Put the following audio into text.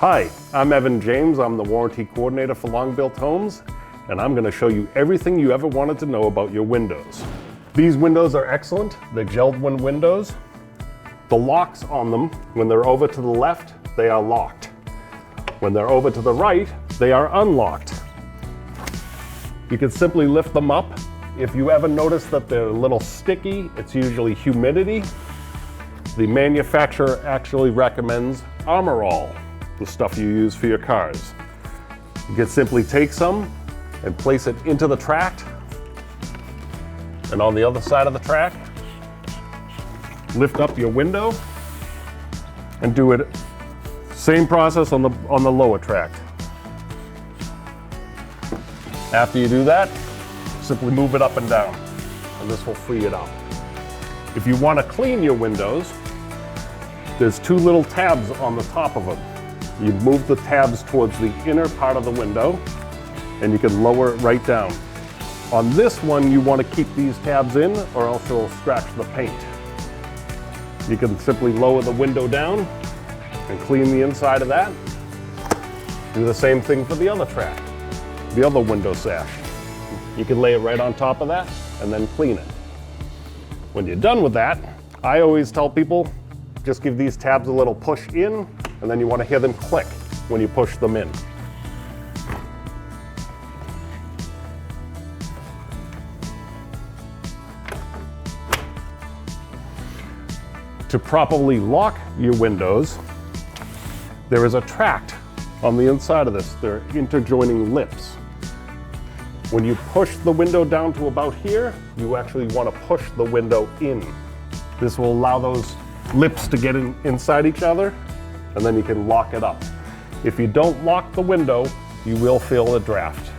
Hi, I'm Evan James. I'm the warranty coordinator for Long Built Homes, and I'm going to show you everything you ever wanted to know about your windows. These windows are excellent. They're JELD-WEN windows. The locks on them, when they're over to the left, they are locked. When they're over to the right, they are unlocked. You can simply lift them up. If you ever notice that they're a little sticky, it's usually humidity. The manufacturer actually recommends Armor All, the stuff you use for your cars. You can simply take some and place it into the track, and on the other side of the track, lift up your window and do it same process on the lower track. After you do that, simply move it up and down, and this will free it up. If you want to clean your windows, there's two little tabs on the top of them. You move the tabs towards the inner part of the window, and you can lower it right down. On this one, you want to keep these tabs in, or else it'll scratch the paint. You can simply lower the window down and clean the inside of that. Do the same thing for the other track, the other window sash. You can lay it right on top of that and then clean it. When you're done with that, I always tell people, just give these tabs a little push in, and then you want to hear them click when you push them in. To properly lock your windows, there is a tract on the inside of this. They're interjoining lips. When you push the window down to about here, you actually want to push the window in. This will allow those lips to get inside each other, and then you can lock it up. If you don't lock the window, you will feel a draft.